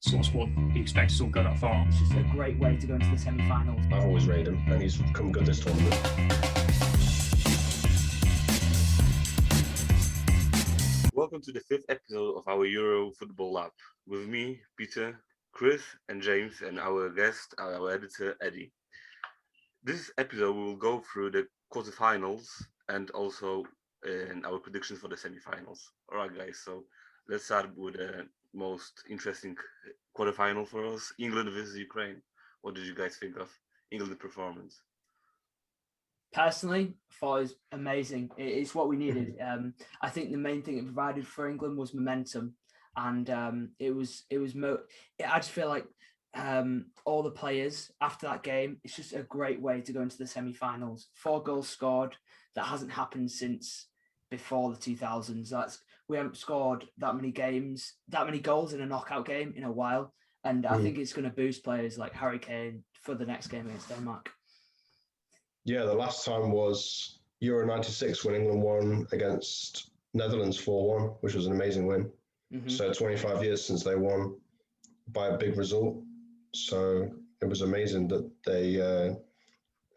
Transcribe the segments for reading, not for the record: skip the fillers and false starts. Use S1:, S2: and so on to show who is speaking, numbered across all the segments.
S1: sort of squad you expect to sort of go that far.
S2: It's just a great way to go into the semi-finals.
S3: I've always rated him, and he's come good this tournament.
S4: Welcome to the 5th episode of our Euro Football Lab. With me, Peter, Chris, and James, and our guest, our editor, Eddie. This episode we will go through the quarterfinals and also our predictions for the semi-finals. All right, guys. So let's start with the most interesting quarterfinal for us: England versus Ukraine. What did you guys think of England's performance?
S2: Personally, I thought it was amazing. It's what we needed. I think the main thing it provided for England was momentum, and I just feel like all the players after that game, it's just a great way to go into the semi-finals. 4 goals scored. That hasn't happened since before the 2000s. We haven't scored that many goals in a knockout game in a while, and I think it's going to boost players like Harry Kane for the next game against Denmark.
S3: Yeah, the last time was Euro 96 when England won against Netherlands 4-1, which was an amazing win. Mm-hmm. So 25 years since they won by a big result. So it was amazing that they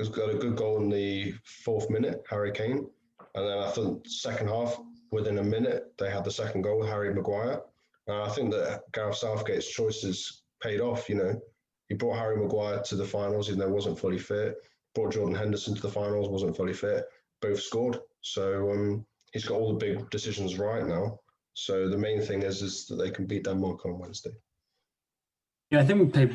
S3: got a good goal in the 4th minute, Harry Kane. And then I think second half, within a minute, they had the second goal, Harry Maguire. And I think that Gareth Southgate's choices paid off. You know, he brought Harry Maguire to the finals, even though he wasn't fully fit. Brought Jordan Henderson to the finals, wasn't fully fit. Both scored. So he's got all the big decisions right now. So the main thing is that they can beat Denmark on Wednesday.
S1: Yeah, I think we played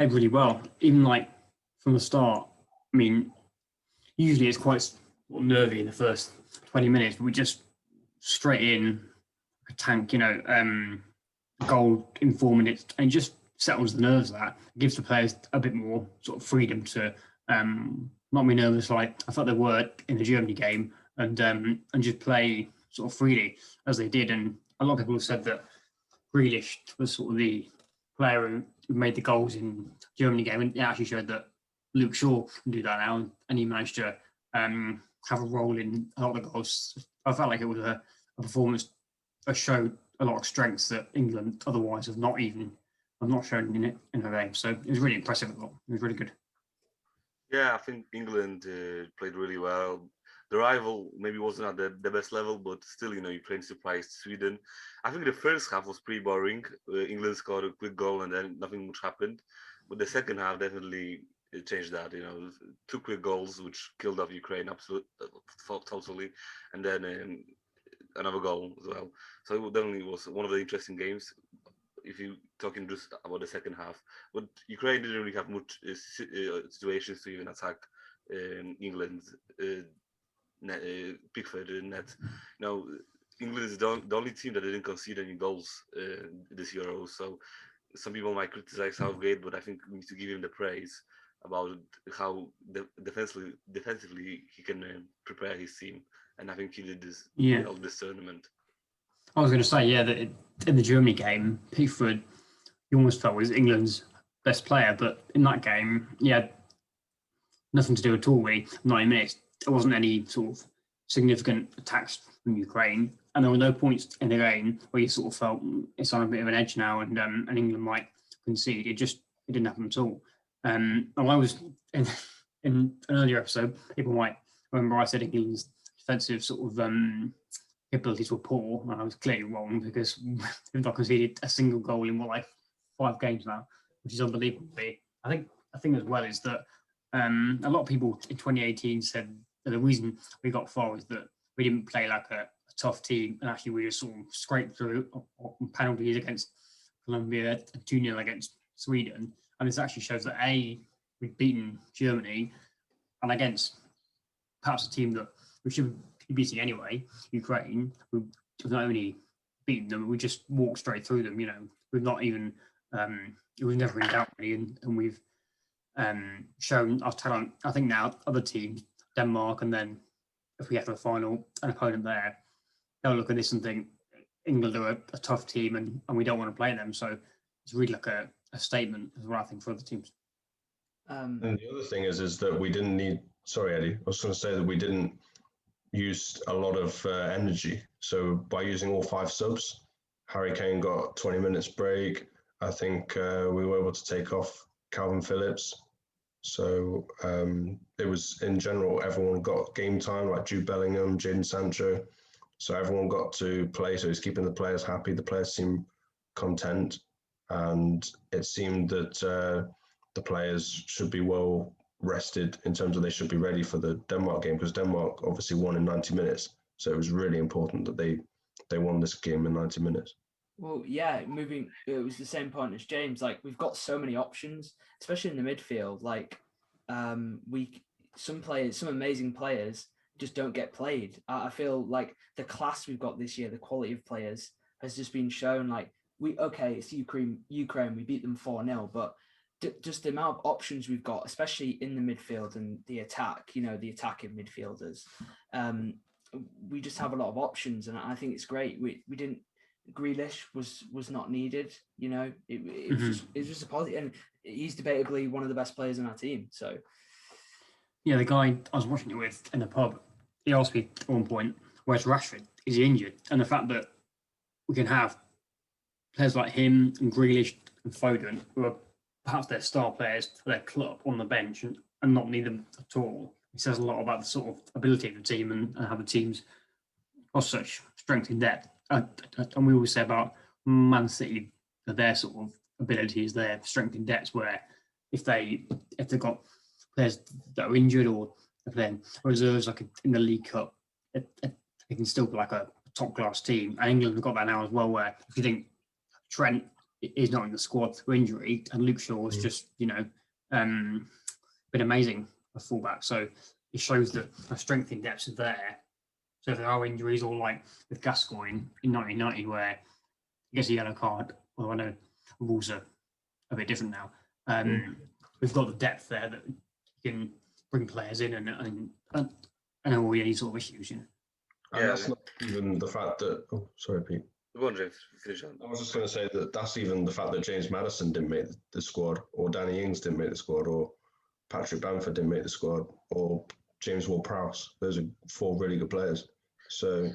S1: really well. Even like from the start. I mean, usually it's quite nervy in the first 20 minutes, but we just straight in a tank, goal in 4 minutes, and it just settles the nerves. That gives the players a bit more sort of freedom to not be nervous like I thought they were in the Germany game, and just play sort of freely as they did. And a lot of people have said that Grealish was sort of the player who made the goals in Germany game, and it actually showed that Luke Shaw can do that now, and he managed to have a role in a lot of the goals. I felt like it was a performance that showed a lot of strengths that England otherwise have not shown in her game. So it was really impressive. It was really good.
S4: Yeah, I think England played really well. The rival maybe wasn't at the best level, but still, Ukraine surprised Sweden. I think the first half was pretty boring. England scored a quick goal and then nothing much happened. But the second half definitely changed that. 2 quick goals which killed off Ukraine totally, and then another goal as well. So it definitely was one of the interesting games. If you're talking just about the second half, but Ukraine didn't really have much situations to even attack England's Pickford net. England is the only team that didn't concede any goals this Euro. So some people might criticize Southgate, but I think we need to give him the praise about how defensively he can prepare his team, and I think he did this this tournament.
S1: I was going to say, that in the Germany game, Pickford, you almost felt was England's best player, but in that game, he had nothing to do at all, really. 90 minutes, there wasn't any sort of significant attacks from Ukraine, and there were no points in the game where you sort of felt it's on a bit of an edge now, and England might concede. It didn't happen at all. And I was in an earlier episode, people might remember I said England's defensive sort of abilities were poor, and I was clearly wrong because we've not conceded a single goal in 5 games now, which is unbelievable. I think as well is that a lot of people in 2018 said that the reason we got far is that we didn't play like a tough team, and actually we just sort of scraped through on penalties against Colombia and 2-0 against Sweden. And this actually shows that we've beaten Germany, and against perhaps a team that we should be beating anyway, Ukraine, we've not only beaten them, we just walked straight through them. We've not even it was never in doubt really, and we've shown our talent. I think now other teams, Denmark, and then if we get to the final, an opponent there, they'll look at this and think England are a tough team, and we don't want to play them. So it's really like a statement as well, I think, for other teams.
S3: And the other thing is that we didn't need. Sorry, Eddie. I was going to say that we didn't use a lot of energy. So by using all 5 subs, Harry Kane got 20 minutes break. I think we were able to take off Calvin Phillips. So it was, in general, everyone got game time, like Jude Bellingham, Jadon Sancho. So everyone got to play. So he's keeping the players happy. The players seem content. And it seemed that the players should be well rested in terms of they should be ready for the Denmark game, because Denmark obviously won in 90 minutes. So it was really important that they won this game in 90 minutes.
S2: Well, yeah, it was the same point as James. Like, we've got so many options, especially in the midfield. Like, some amazing players just don't get played. I feel like the class we've got this year, the quality of players has just been shown. Like, it's Ukraine, we beat them 4-0, but just the amount of options we've got, especially in the midfield and the attack, the attacking midfielders, we just have a lot of options, and I think it's great. We didn't. Grealish was not needed. It was just a positive, and he's debatably one of the best players in our team. So,
S1: yeah, the guy I was watching it with in the pub, he asked me at one point, "Where's Rashford? Is he injured?" And the fact that we can have players like him and Grealish and Foden, who are perhaps their star players for their club, on the bench and not need them at all, it says a lot about the sort of ability of the team and how the team's got such strength in depth. And we always say about Man City that their sort of ability is their strength in depth, where if they've got players that are injured or they're playing reserves like in the League Cup, it can still be like a top class team. And England have got that now as well, where if you think Trent is not in the squad through injury and Luke Shaw has just been amazing a fullback, so it shows that the strength in depth is there. So if there are injuries, or like with Gascoigne in 1990, where he gets a yellow card, well, I know rules are a bit different now. We've got the depth there that can bring players in and avoid any sort of issues.
S3: And that's not even the fact that. Oh, sorry, Pete.
S4: Go on, James. Finish on.
S3: I was just going to say that's even the fact that James Maddison didn't make the squad, or Danny Ings didn't make the squad, or Patrick Bamford didn't make the squad, or James Ward-Prowse. Those are 4 really good players. So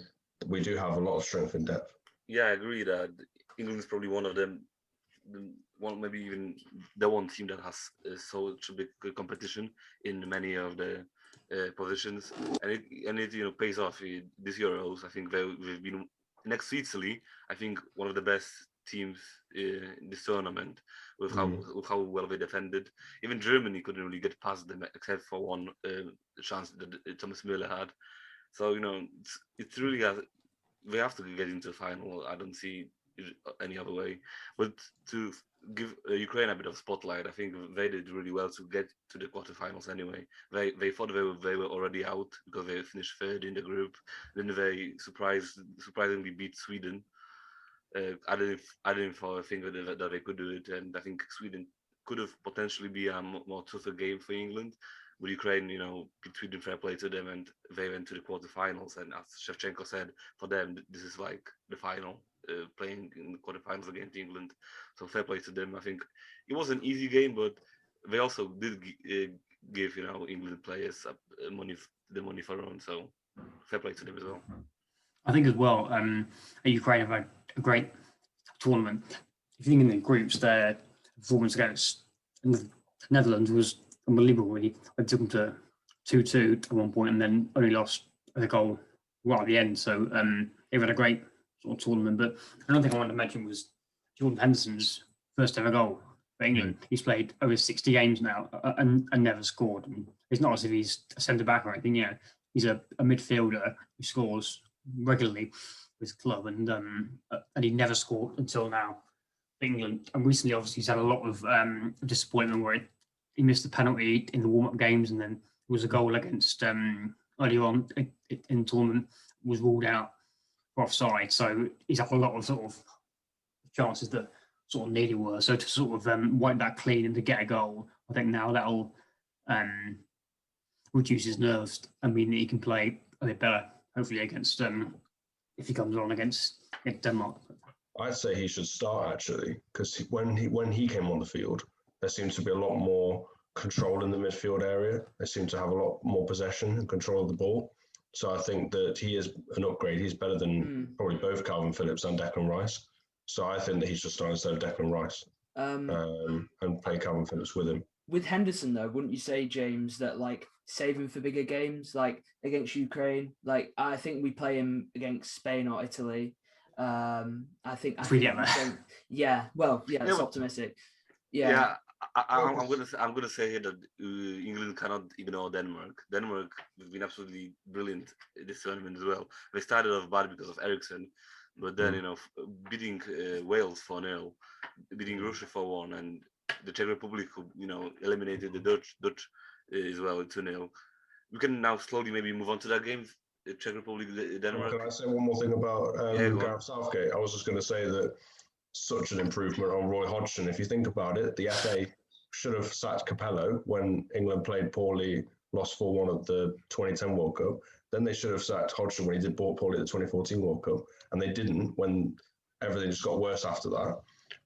S3: we do have a lot of strength in depth.
S4: Yeah, I agree that England is probably one of them, maybe even the one team that has such a big competition in many of the positions, and it pays off this Euros. I think they've been, next to Italy, I think one of the best teams in this tournament with how well they defended. Even Germany couldn't really get past them except for one chance that Thomas Müller had. So it's really they have to get into the final. I don't see any other way. But to give Ukraine a bit of spotlight, I think they did really well to get to the quarterfinals. Anyway, they thought they were already out because they finished third in the group. Then they surprisingly beat Sweden. I didn't think that they could do it, and I think Sweden could have potentially be a more tougher game for England. With Ukraine, beat Sweden, fair play to them, and they went to the quarterfinals. And as Shevchenko said, for them, this is like the final, playing in the quarterfinals against England. So fair play to them. I think it was an easy game, but they also did give England players the money for own. So fair play to them as well.
S1: I think as well, Ukraine have had a great tournament. If you think in the groups, their performance against the Netherlands was unbelievable, really. They took them to 2-2 at one point and then only lost a goal right at the end. So they've had a great sort of tournament. But another thing I wanted to mention was Jordan Henderson's first ever goal for England. He's played over 60 games now and never scored. I mean, it's not as if he's a centre back or anything. He's a midfielder who scores regularly with his club, and he never scored until now for England. And recently, obviously, he's had a lot of disappointment where he missed the penalty in the warm-up games, and then there was a goal against earlier on in the tournament was ruled out for offside. So he's had a lot of sort of chances that sort of nearly were. So to sort of wipe that clean and to get a goal, I think now that'll reduce his nerves and mean that he can play a bit better, hopefully against if he comes on against Denmark.
S3: I'd say he should start actually, because when he came on the field, there seems to be a lot more control in the midfield area. They seem to have a lot more possession and control of the ball. So I think that he is an upgrade. He's better than probably both Calvin Phillips and Declan Rice. So I think that he should start instead of Declan Rice. and play Calvin Phillips with him.
S2: With Henderson, though, wouldn't you say, James, that like save him for bigger games, like against Ukraine? Like I think we play him against Spain or Italy. I think
S1: we get there.
S2: Yeah, well, yeah, it's optimistic. Yeah.
S4: I'm gonna say here that England cannot ignore Denmark. Denmark have been absolutely brilliant in this tournament as well. They started off bad because of Eriksson, but then beating Wales 4-0, beating Russia 4-1, and the Czech Republic, who eliminated the Dutch as well 2-0. We can now slowly maybe move on to that game. The Czech Republic, Denmark.
S3: Can I say one more thing about Gareth Southgate? I was just going to say that such an improvement on Roy Hodgson. If you think about it, the FA should have sacked Capello when England played poorly, lost 4-1 at the 2010 World Cup. Then they should have sacked Hodgson when he did poorly at the 2014 World Cup. And they didn't when everything just got worse after that.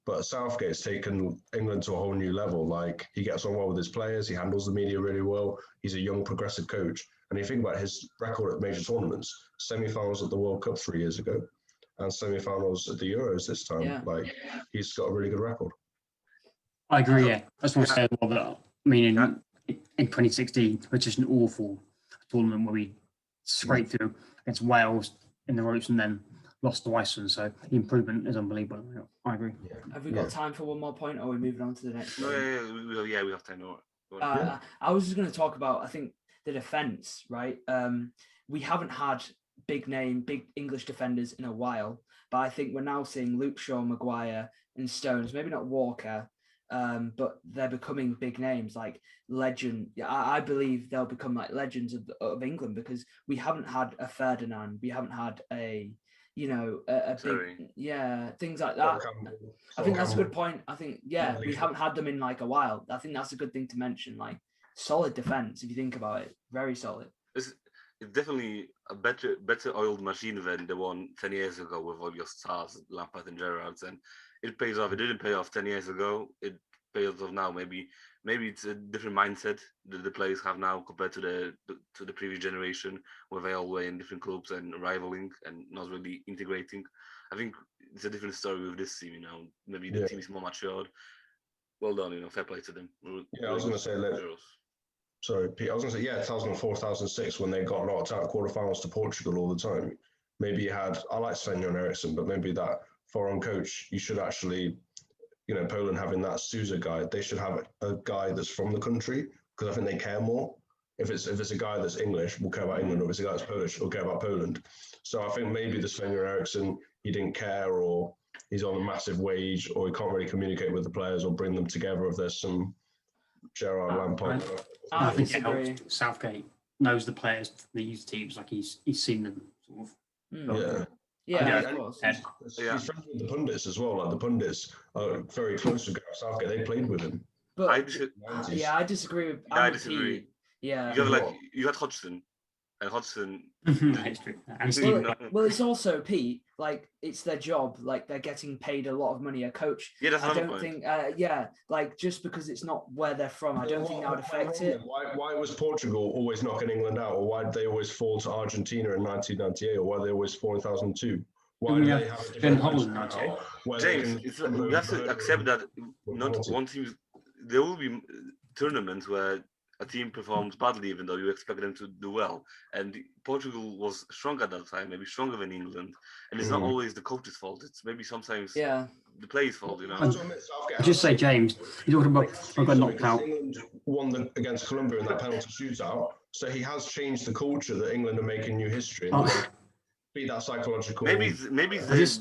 S3: But Southgate's taken England to a whole new level. Like, he gets on well with his players. He handles the media really well. He's a young, progressive coach. And you think about his record at major tournaments, semi-finals at the World Cup 3 years ago and semi-finals at the Euros this time.
S2: Yeah.
S3: Like, he's got a really good record.
S1: I agree, yeah. I just want to say as well that, I mean, in 2016, it was just an awful tournament where we scraped through against Wales in the ropes and then lost to Iceland. So the improvement is unbelievable. I agree.
S2: Yeah. Have we got time for one more point, or are we moving on to the next one?
S4: We have time.
S2: I was just going to talk about, I think, the defence, right? We haven't had big English defenders in a while, but I think we're now seeing Luke Shaw, Maguire and Stones, maybe not Walker, but they're becoming big names, like legend. I believe they'll become like legends of England, because we haven't had a Ferdinand, we haven't had a big, things like that. I think that's a good point. I think, we haven't had them in like a while. I think that's a good thing to mention. Like, solid defense, if you think about it, very solid.
S4: It's definitely a better oiled machine than the one 10 years ago with all your stars, Lampard and Gerrard, and it pays off. It didn't pay off 10 years ago. It pays off now. Maybe it's a different mindset that the players have now compared to the previous generation, where they all were in different clubs and rivaling and not really integrating. I think it's a different story with this team. Maybe the team is more matured. Well done. Fair play to them.
S3: I was going to say Sorry, Pete. I was going to say, 2004, 2006, when they got knocked out quarterfinals to Portugal all the time. Maybe you had, I like Sven-Göran Eriksson, but maybe that foreign coach, you should actually, Poland having that Sousa guy, they should have a guy that's from the country, because I think they care more. If it's a guy that's English, we'll care about England, or if it's a guy that's Polish, we'll care about Poland. So I think maybe the Sven-Göran Eriksson, he didn't care, or he's on a massive wage, or he can't really communicate with the players or bring them together if there's some Gerrard, Lampard.
S1: I think it helps. Southgate knows the players, the youth teams, like he's seen them sort of.
S2: Of course.
S3: He's friends with the pundits as well. Like, the pundits are very close to Gareth Southgate. They played with him.
S2: But I disagree with.
S4: I disagree.
S2: Pete. Yeah.
S4: You got Hodgson. And Hodgson.
S1: That's true. And Steve.
S2: Well, it's also, Pete, like, it's their job. Like, they're getting paid a lot of money. A coach.
S4: Yeah, that's
S2: I don't think. Like, just because it's not where they're from, I don't think that would affect it.
S3: Why was Portugal always knocking England out, or why did they always fall to Argentina in 1998, or why did they always fall in 2002? Why do they have a different
S4: James, we have to accept that not one team. There will be tournaments where a team performs badly, even though you expect them to do well. And Portugal was strong at that time, maybe stronger than England. And it's not always the coach's fault. It's maybe sometimes the player's fault.
S1: I just say, James, you're talking about I got knocked out.
S3: England won against Colombia in that penalty shootout, so he has changed the culture that England are making new history. Be that psychological.
S4: Maybe it's this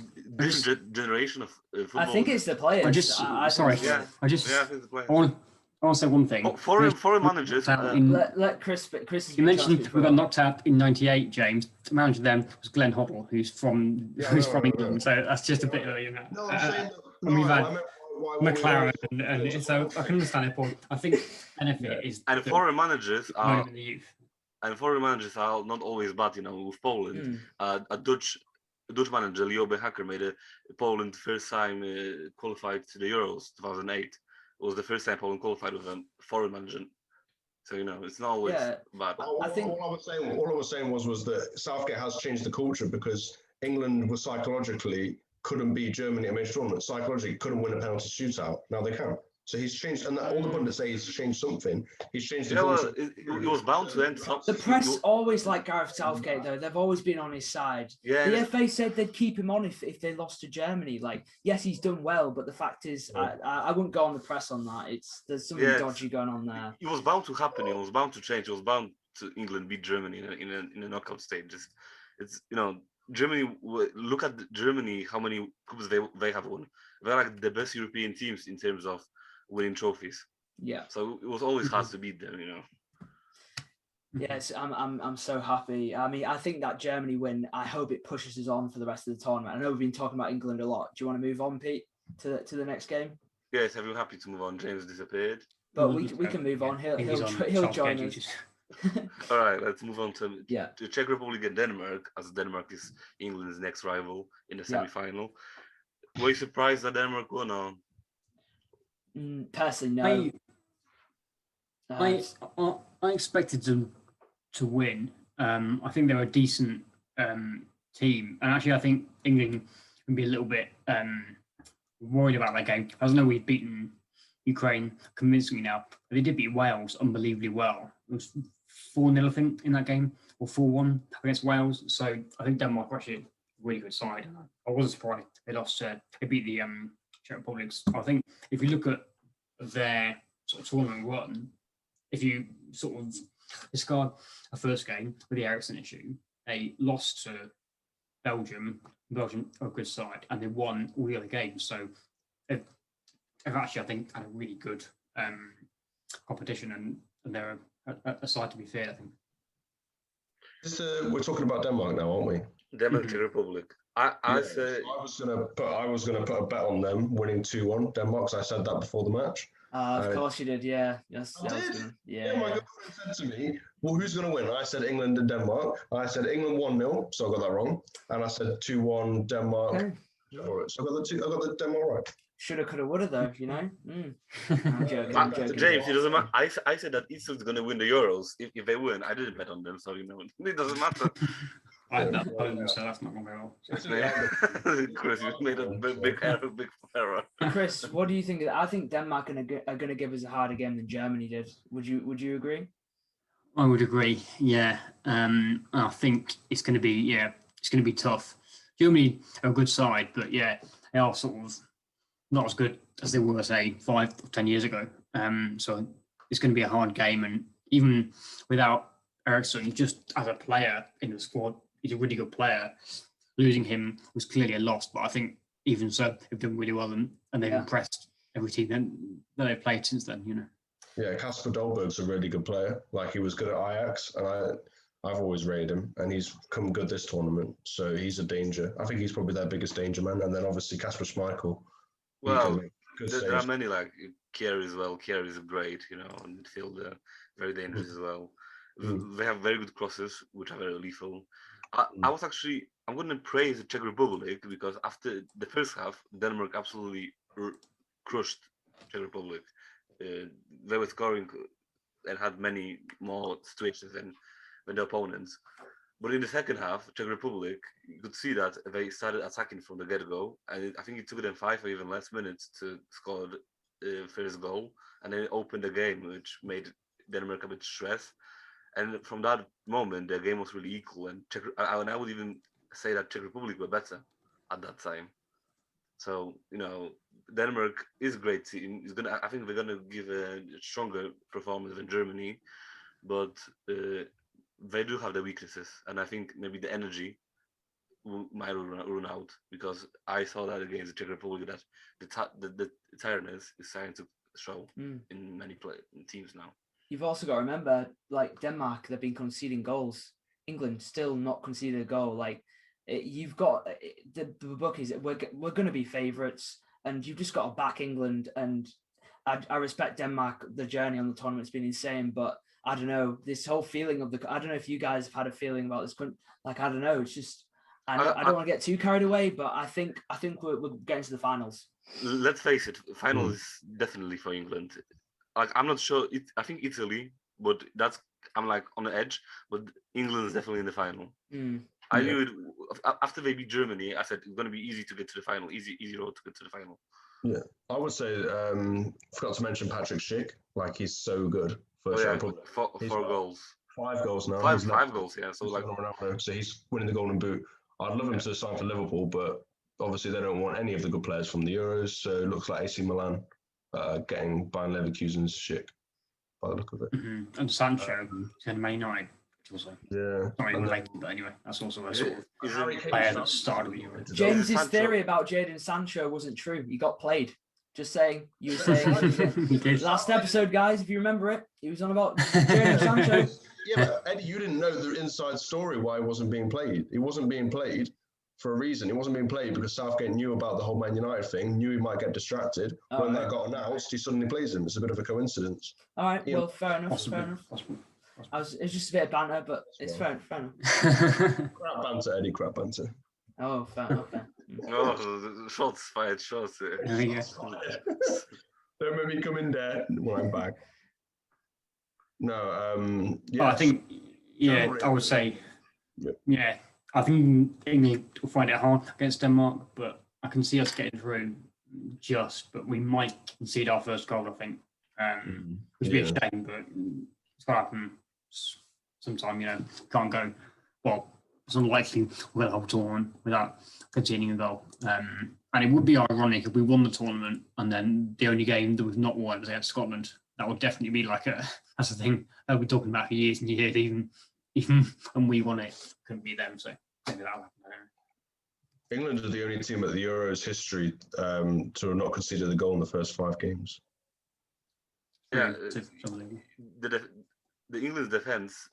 S4: generation of football.
S2: I think it's the players.
S1: I think the players. I want to say one thing.
S4: Foreign managers.
S2: Let Chris.
S1: You mentioned we got knocked out in '98, James. The manager then was Glenn Hoddle, who's from England. So that's just a bit earlier now.
S3: No, I'm saying
S1: and we've had McLaren, and so I can understand it. But I think benefit is.
S4: And foreign managers are.
S1: In the youth.
S4: And foreign managers are not always bad. With Poland, a Dutch manager, Leo Behacker, made Poland first time qualified to the Euros 2008. It was the first time Poland qualified with a foreign manager. So it's not always bad.
S3: I think all I was saying was that Southgate has changed the culture, because England was psychologically couldn't beat Germany at major tournaments, psychologically couldn't win a penalty shootout. Now they can. So he's changed, and all the pundits say he's changed something. He's changed the culture.
S4: It was bound to end.
S2: The press always like Gareth Southgate, though. They've always been on his side.
S4: Yeah,
S2: the FA said they'd keep him on if they lost to Germany. Like, yes, he's done well, but the fact is, I wouldn't go on the press on that. There's something dodgy going on there.
S4: It was bound to happen. It was bound to change. It was bound to England beat Germany in a knockout stage. It's Germany. Look at Germany. How many cups they have won? They're like the best European teams in terms of winning trophies.
S2: Yeah.
S4: So it was always hard to beat them.
S2: Yes, I'm so happy. I mean, I think that Germany win, I hope it pushes us on for the rest of the tournament. I know we've been talking about England a lot. Do you want to move on, Pete, to the next game?
S4: Yes, I'm happy to move on. James disappeared.
S2: But we can move on. He'll join us.
S4: All right, let's move on to Czech Republic and Denmark, as Denmark is England's next rival in the semi-final. Were you surprised that Denmark won? Or?
S2: Personally, no.
S1: I expected them to win. I think they're a decent team, and actually, I think England can be a little bit worried about that game. I know we've beaten Ukraine convincingly now, but they did beat Wales unbelievably well. It was 4-0, I think, in that game, or 4-1 against Wales. So I think Denmark were actually a really good side. I wasn't surprised they lost. They beat the Czech Republic. I think if you look at their sort of tournament run, if you sort of discard a first game with the Ericsson issue, they lost to Belgium. Belgium are a good side, and they won all the other games. So they've actually, I think, had a really good competition, and they're a side to be fair, I think.
S3: We're talking about Denmark now, aren't we?
S4: Denmark, Czech Republic. I
S3: was gonna put a bet on them winning 2-1 Denmark. So I said that before the match.
S2: Of course you did, yeah. Yes,
S3: I did. Yeah, my girlfriend said to me, "Well, who's going to win?" I said England and Denmark. I said England 1-0, so I got that wrong, and I said 2-1 Denmark. Okay. So I got the Denmark right.
S2: Shoulda, coulda, woulda, though. I'm joking.
S4: James, it doesn't matter. I said that Italy's going to win the Euros if they win. I didn't bet on them, so it doesn't matter.
S1: I bet on them, so that's not going to go
S4: well. Chris, you made a big error.
S2: Chris, what do you think? I think Denmark are going to give us a harder game than Germany did. Would you agree?
S1: I would agree. Yeah, I think it's going to be tough. Germany are a good side, but they are sort of not as good as they were, say, 5 or 10 years ago. So it's going to be a hard game, and even without Ericsson, just as a player in the squad, he's a really good player. Losing him was clearly a loss, but I think even so, they've done really well, and they've impressed every team that they've played since then.
S3: Yeah, Kasper Dolberg's a really good player. Like, he was good at Ajax, and I've always rated him, and he's come good this tournament. So he's a danger. I think he's probably their biggest danger man, and then obviously Kasper Schmeichel.
S4: Well, there are many, like Kjær as well. Kjær is great, on midfield, very dangerous as well. They have very good crosses, which are very lethal. I'm going to praise the Czech Republic, because after the first half, Denmark absolutely crushed Czech Republic. They were scoring and had many more situations than the opponents. But in the second half, Czech Republic, you could see that they started attacking from the get-go, and I think it took them 5 or even less minutes to score the first goal, and then it opened the game, which made Denmark a bit stressed. And from that moment, the game was really equal, and I would even say that Czech Republic were better at that time. So Denmark is a great team. I think they're gonna give a stronger performance than Germany, but they do have their weaknesses, and I think maybe the energy might run out, because I saw that against the Czech Republic, that the tiredness is starting to show in many teams now.
S2: You've also got to remember, like Denmark, they've been conceding goals. England still not conceded a goal. Like you've got the bookies. We're going to be favourites, and you've just got to back England. And I respect Denmark. The journey on the tournament's been insane, but I don't know, this whole feeling of I don't know if you guys have had a feeling about this. Like, I don't know. It's just, I don't want to get too carried away, but I think we're getting to the finals.
S4: Let's face it, final is definitely for England. Like, I'm not sure. I think Italy, but I'm like on the edge. But England is definitely in the final. I knew it after they beat Germany. I said it's going to be easy to get to the final. Easy road to get to the final.
S3: Yeah, I would say. Forgot to mention Patrick Schick. Like he's so good.
S4: Four goals.
S3: 5 goals now.
S4: Five goals. Yeah. So like,
S3: Ronaldo, so he's winning the Golden Boot. I'd love him to sign for Liverpool, but obviously they don't want any of the good players from the Euros. So it looks like AC Milan getting Bayern Leverkusen's Schick by the look of it.
S1: Mm-hmm. And Sancho to Man United. Also, not even related, but anyway, that's also a sort of player that started the Euro.
S2: James's theory about Jadon Sancho wasn't true. He got played. Just saying. You were saying last episode, guys, if you remember it, he was on about Jadon Sancho.
S3: Yeah, but Eddie, you didn't know the inside story why he wasn't being played. He wasn't being played for a reason. He wasn't being played because Southgate knew about the whole Man United thing, knew he might get distracted. When that got announced, he suddenly plays him. It's a bit of a coincidence.
S2: All right, well, fair enough.
S1: Possibly.
S2: Fair enough. It's just a bit of banter, but it's fair enough.
S3: Crap banter, Eddie, crap banter.
S2: Oh, fair enough.
S4: Oh, shots fired, shots.
S1: Don't
S3: make me come in there when I'm back. No, yeah.
S1: I think, I would say, I think England will find it hard against Denmark, but I can see us getting through but we might concede our first goal, I think. Which would be a shame, but it's going to happen sometime, can't go, well, it's unlikely we'll hold tournament without conceding a goal. And it would be ironic if we won the tournament and then the only game that we've not won was against Scotland. That would definitely be that's the thing that we're talking about for years and years, even when we won it, couldn't be them. So maybe that'll happen.
S3: England are the only team at the Euros history to have not conceded a goal in the first 5 games.
S4: Yeah, the England's defense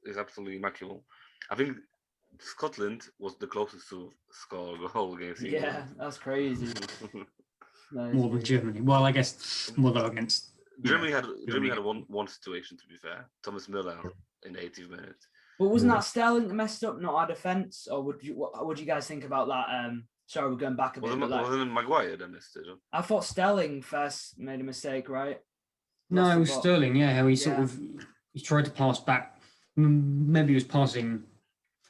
S4: is absolutely immaculate. I think Scotland was the closest to score a goal against England.
S2: Yeah, that's crazy.
S1: More than Germany. Well, I guess more though against
S4: Germany had one situation, to be fair. Thomas Müller in the 80th minute.
S2: But wasn't that Sterling that messed up, not our defence? Or what would you guys think about that? Sorry, we're going back a bit.
S4: Wasn't Maguire that missed it?
S2: I thought Sterling first made a mistake, right?
S1: No, it was Sterling, how he sort of he tried to pass back. Maybe he was passing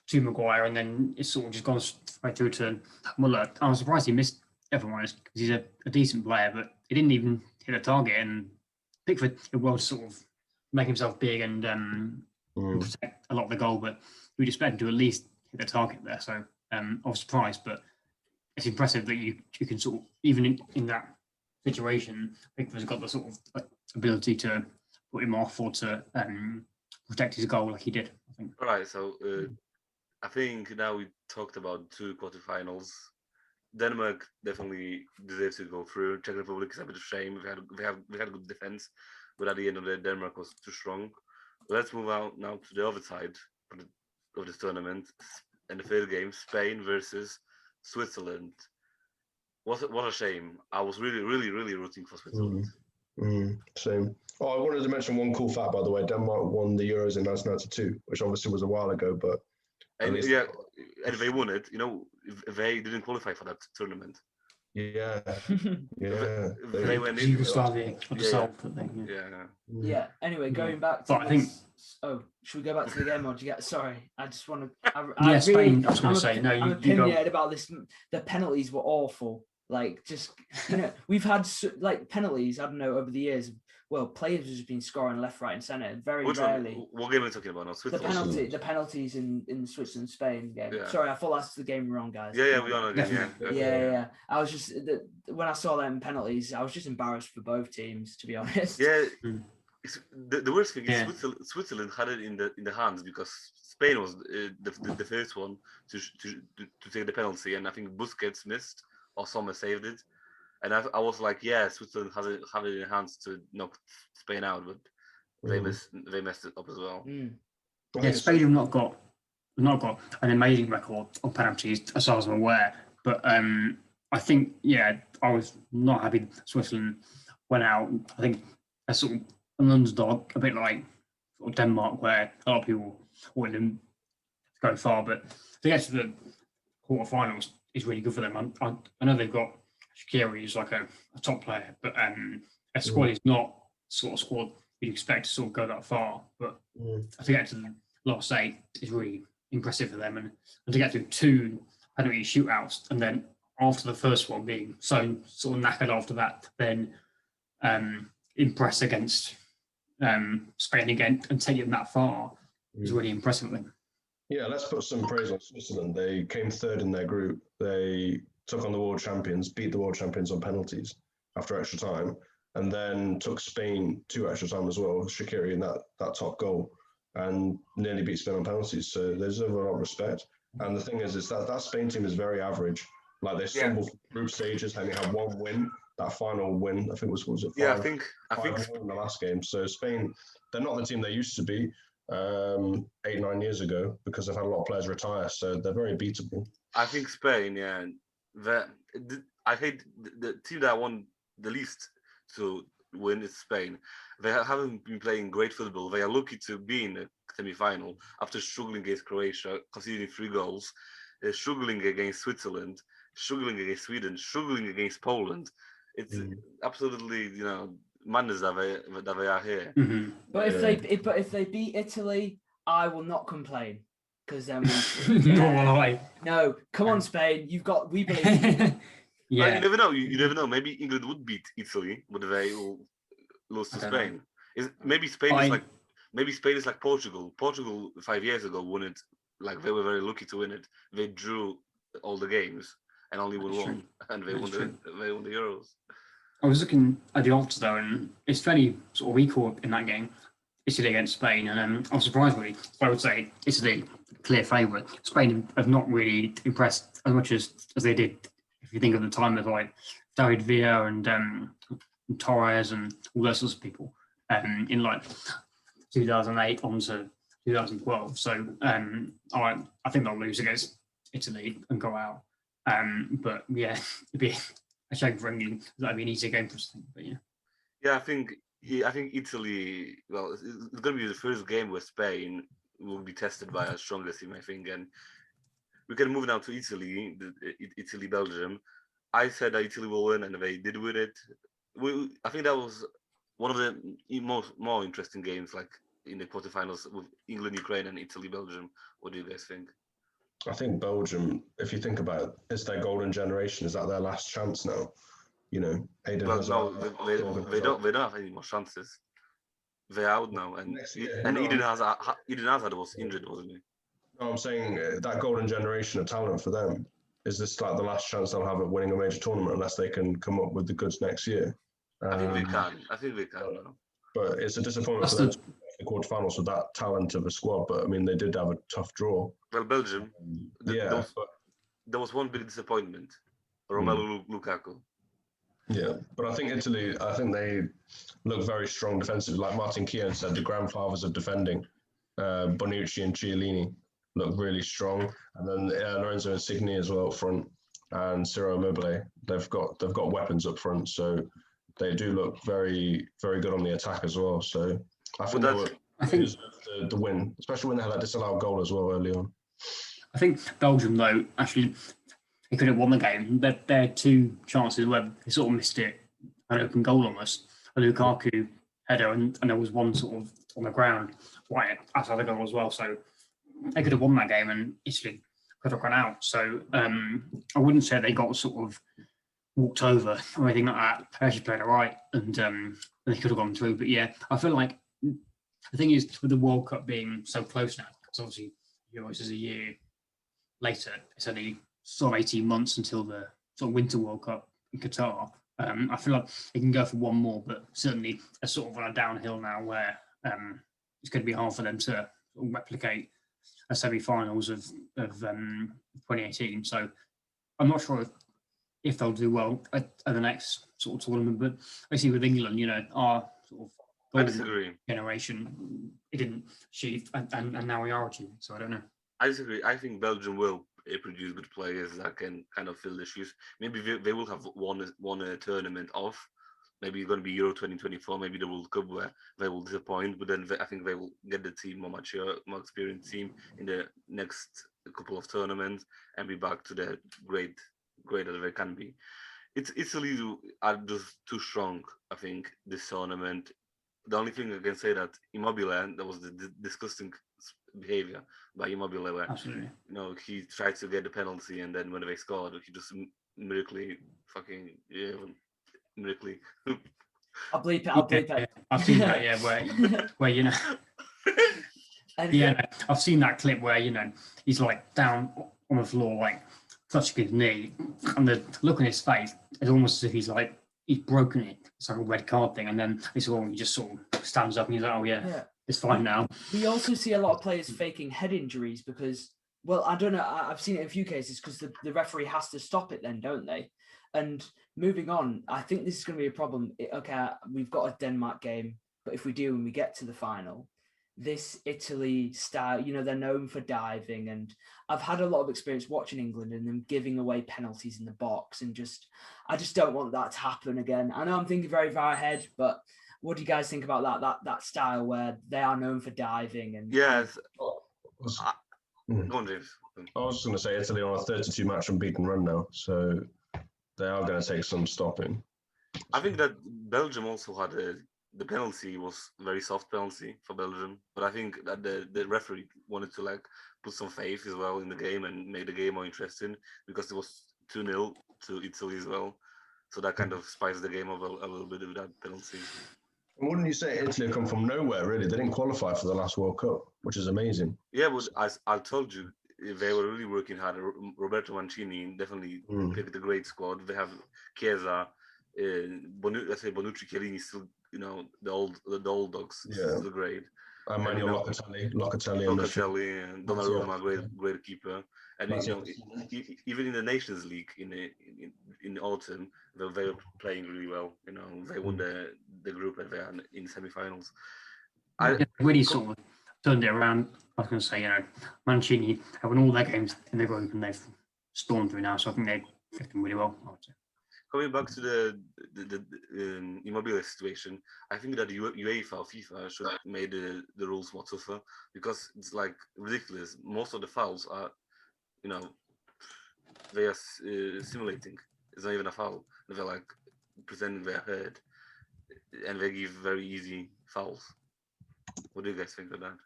S1: to Maguire and then it's sort of just gone straight through to Muller. I was surprised he missed everyone because he's a decent player, but he didn't even hit a target. And Pickford will sort of make himself big and protect a lot of the goal, but we'd expect him to at least hit the target there. So I was surprised, but it's impressive that you can sort of, even in that situation, Pickford's got the sort of ability to put him off or to protect his goal like he did, I think.
S4: All right, so I think now we talked about 2 quarterfinals. Denmark definitely deserves to go through. Czech Republic is a bit of shame. We had a good defense, but at the end of the day, Denmark was too strong. But let's move out now to the other side of this tournament. And the third game, Spain versus Switzerland. What a shame. I was really, really, really rooting for Switzerland.
S3: Same. Oh, I wanted to mention one cool fact, by the way. Denmark won the Euros in 1992, which obviously was a while ago, but...
S4: And they won it. They didn't qualify for that tournament.
S3: Yeah.
S4: They went in.
S1: Yugoslavia.
S2: Yeah. Anyway, going back to should we go back to the game or do you get... Sorry, I just want to...
S1: Spain, I was going to say. No,
S2: I'm opinionated about this. The penalties were awful. We've had penalties, I don't know, over the years. Well, players have just been scoring left, right, and centre. Very rarely.
S4: What game are we talking about now?
S2: The penalties in the Switzerland-Spain game. Yeah. Sorry, I thought that's the game we're on, guys.
S4: Yeah, we are again.
S2: Yeah. I was just when I saw them penalties, I was just embarrassed for both teams, to be honest.
S4: Yeah, the worst thing is Switzerland had it in the hands because Spain was the first one to take the penalty, and I think Busquets missed or Sommer saved it. And I was like, Switzerland have it in hands to knock Spain out, but they messed it up as well.
S1: Yeah, Spain have not got an amazing record on penalties, as far as I'm aware. But I think, I was not happy Switzerland went out. I think a sort of an underdog, a bit like Denmark, where a lot of people wanted them to go far. But to get to the quarterfinals is really good for them. I know they've got Shaqiri, who's like a top player, but a squad is not sort of squad you'd expect to sort of go that far. But to get to the last 8 is really impressive for them, and to get through 2 penalty shootouts, and then after the first one being so sort of knackered after that, then impress against Spain again and take it that far was really impressive.
S3: Yeah, let's put some praise on Switzerland. They came third in their group. They took on the world champions, beat the world champions on penalties after extra time, and then took Spain to extra time as well. Shaqiri in that top goal, and nearly beat Spain on penalties. So they deserve a lot of respect. And the thing is that Spain team is very average. Like they stumbled group stages, and they had 1 win. That final win, I think was it? 5,
S4: yeah, I think
S3: in the last game. So Spain, they're not the team they used to be 8-9 years ago, because they've had a lot of players retire. So they're very beatable.
S4: I think Spain, yeah. I hate the team that won the least to win is Spain. They haven't been playing great football. They are lucky to be in the semi-final after struggling against Croatia, conceding 3 goals, struggling against Switzerland, struggling against Sweden, struggling against Poland. It's absolutely, madness that they are here.
S1: Mm-hmm.
S2: But if they beat Italy, I will not complain, because then no, come on, Spain, we believe in you.
S1: Yeah,
S4: you never know. You never know. Maybe England would beat Italy, but they will lose to Spain. Maybe Spain is like Portugal. Portugal 5 years ago won it. Like they were very lucky to win it. They drew all the games and only won 1, and they won the Euros.
S1: I was looking at the odds though, and it's fairly sort of equal in that game, Italy against Spain, and I was surprised really. So I would say Italy clear favourite. Spain have not really impressed as much as they did. If you think of the time of like David Villa and Torres and all those sorts of people in like 2008 on to 2012. So I think they'll lose against Italy and go out. But yeah, it'd be a shame for England. That'd be an easier game for us. But yeah.
S4: Yeah, I think Italy. Well, it's going to be the first game where Spain will be tested by our strongest team, I think, and we can move now to Italy. Italy, Belgium. I said that Italy will win, and they did win it. I think that was one of the more interesting games, like in the quarterfinals with England, Ukraine, and Italy, Belgium. What do you guys think?
S3: I think Belgium, if you think about it, it's their golden generation. Is that their last chance now? Eden Hazard.
S4: No, they don't have any more chances. They're out now, and Eden Hazard was injured, wasn't he?
S3: No, I'm saying that golden generation of talent for them, is this like the last chance they'll have at winning a major tournament unless they can come up with the goods next year?
S4: I think they can. Now.
S3: But it's a disappointment for them to the quarterfinals with that talent of a squad. But I mean, they did have a tough draw.
S4: Well, Belgium. There was one big disappointment. Romelu Lukaku.
S3: Yeah, but I think Italy, they look very strong defensively. Like Martin Keown said, the grandfathers of defending, Bonucci and Chiellini, look really strong. And then Lorenzo Insigne as well up front, and Ciro Immobile. They've got weapons up front, so they do look very, very good on the attack as well. So I think they deserve the win, especially when they had that disallowed goal as well early on.
S1: I think Belgium, though, actually, they could have won the game. There are 2 chances where they sort of missed it, an open goal almost. A Lukaku header, and there was one sort of on the ground right outside the goal as well. So they could have won that game, and Italy could have gone out. So I wouldn't say they got sort of walked over or anything like that. They actually played all right, and they could have gone through. But yeah, I feel like the thing is, with the World Cup being so close now, because obviously Euros is a year later, it's only sort of 18 months until the sort of Winter World Cup in Qatar. I feel like they can go for one more, but certainly they're sort of on a downhill now where it's going to be hard for them to replicate a semi-finals of 2018. So I'm not sure if they'll do well at the next sort of tournament, but I see with England, our sort of golden generation, it didn't achieve, and now we are achieving. So I don't know.
S4: I disagree. I think Belgium will produce good players that can kind of fill the shoes. Maybe they will have one tournament off. Maybe it's going to be Euro 2024. Maybe the World Cup where they will disappoint, but then I think they will get the team more mature, more experienced team in the next couple of tournaments and be back to the great that they can be. Italy are just too strong. I think this tournament. The only thing I can say that Immobile, that was the disgusting behavior by Immobile, where
S1: Absolutely.
S4: he tried to get the penalty, and then when they scored, he just miraculously miraculously.
S2: I'll bleep it.
S1: Yeah, I've seen that. Yeah, where yeah, no, I've seen that clip where he's like down on the floor, like touching his knee, and the look on his face is almost as if he's broken it. It's like a red card thing, and then he just sort of stands up and he's like, "Oh yeah. It's fine now."
S2: We also see a lot of players faking head injuries because, well, I don't know. I've seen it in a few cases because the referee has to stop it then, don't they? And moving on, I think this is going to be a problem. Okay, we've got a Denmark game, but if we do and we get to the final, this Italy style, they're known for diving. And I've had a lot of experience watching England and them giving away penalties in the box. And I just don't want that to happen again. I know I'm thinking very far ahead, but what do you guys think about that style where they are known for diving? And
S4: yes, go on, James.
S3: I was just going to say Italy on a 32 match unbeaten run now, so they are going to take some stopping.
S4: I think that Belgium also had the penalty was very soft penalty for Belgium, but I think that the referee wanted to put some faith as well in the game and make the game more interesting because it was 2-0 to Italy as well, so that kind of spiced the game up a little bit with that penalty.
S3: Wouldn't you say Italy have come from nowhere, really? They didn't qualify for the last World Cup, which is amazing.
S4: Yeah, but as I told you, they were really working hard. Roberto Mancini definitely picked a great squad. They have Chiesa, Bonucci, Chiellini, still, the old dogs, still great.
S3: Manuel Locatelli
S4: and Donnarumma, great keeper. And even in the Nations League in autumn, they were playing really well. They won the group and they are in semi-finals.
S1: Really sort of turned it around. I was going to say, Mancini have won all their games in the group and they've stormed through now. So I think they fit them really well.
S4: Coming back to the Immobile situation, I think that UEFA or FIFA should have made the rules more tougher because it's ridiculous. Most of the fouls are, they are simulating. It's not even a foul. They're pretending they're hurt, and they give very easy fouls. What do you guys think of that?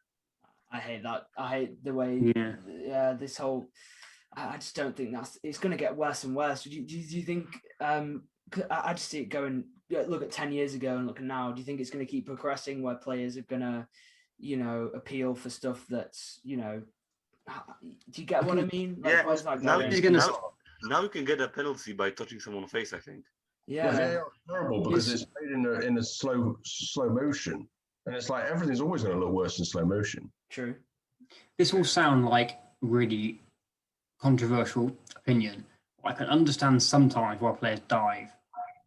S2: I hate that. I hate the way. Yeah. This whole. I just don't think it's going to get worse and worse. Do you think? I just see it going. Look at 10 years ago and look at now. Do you think it's going to keep progressing where players are going to, appeal for stuff that's, do you get what I mean?
S4: Now you can get a penalty by touching someone's face, I think.
S2: Yeah.
S3: It's terrible because it's played in a slow motion, and it's everything's always going to look worse in slow motion.
S2: True.
S1: This will sound like really controversial opinion. I can understand sometimes why players dive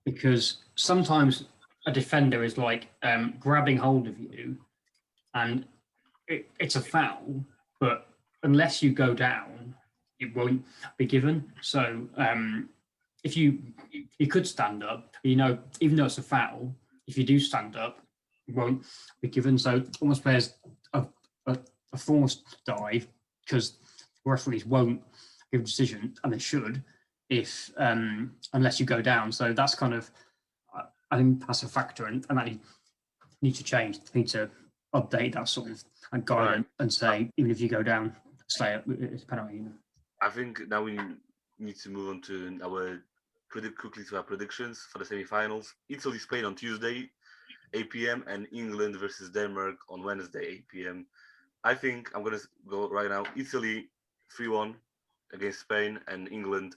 S1: because sometimes a defender is grabbing hold of you and it's a foul, but unless you go down, it won't be given. So if you could stand up, even though it's a foul, if you do stand up, it won't be given. So almost players are forced to dive because referees won't give a decision, and they should, if unless you go down. So that's kind of, I think that's a factor, and that needs to change. They need to update that sort of guideline and say even if you go down, it's a penalty.
S4: I think now we need to move on to our quickly to our predictions for the semi-finals. Italy, Spain on Tuesday, 8 p.m. and England versus Denmark on Wednesday, 8 p.m. I think I'm gonna go right now. Italy 3-1 against Spain and England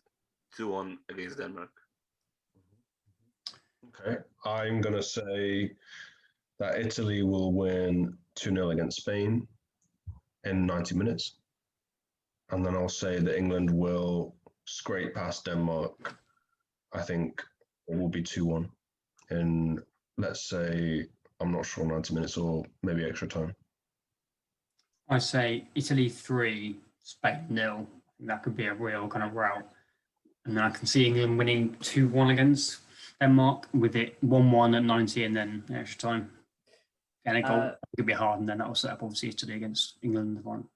S4: 2-1 against Denmark.
S3: Okay, I'm gonna say that Italy will win 2-0 against Spain in 90 minutes. And then I'll say that England will scrape past Denmark. I think it will be 2-1 in, let's say, I'm not sure, 90 minutes or maybe extra time.
S1: I say Italy 3, Spain 0. That could be a real kind of rout. And then I can see England winning 2-1 against Denmark with it 1-1 at 90 and then extra time. And it could be hard, and then that will set up obviously Italy against England in the final.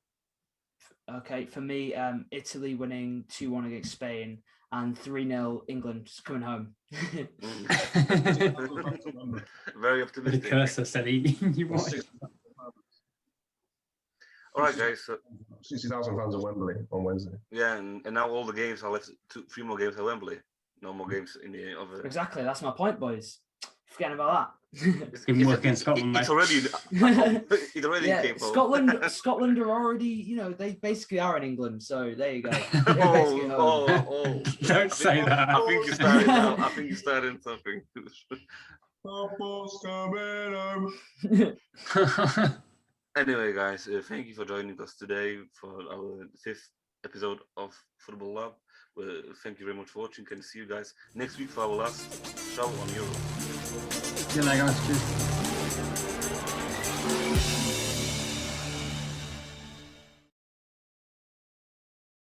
S2: Okay, for me, Italy winning 2-1 against Spain and 3-0 England just coming home.
S4: Very optimistic.
S1: The cursor said he
S4: All right, guys. So,
S3: 60,000 fans at Wembley on Wednesday.
S4: yeah, and now all the games are left. 3 more games at Wembley. No more games in the other.
S2: Exactly, that's my point, boys. Forgetting about that.
S1: Even work in Scotland,
S4: It's
S1: mate.
S4: already. It's already
S2: Yeah,
S4: came home.
S2: Scotland are already, they basically are in England. So there you go. They're basically home.
S4: oh.
S1: Don't say that.
S4: I think you started now. I think you started something. Anyway, guys, thank you for joining us today for our 5th episode of Football Lab. Thank you very much for watching, and see you guys next week for our last show on Europe.
S1: See you later, guys. Cheers.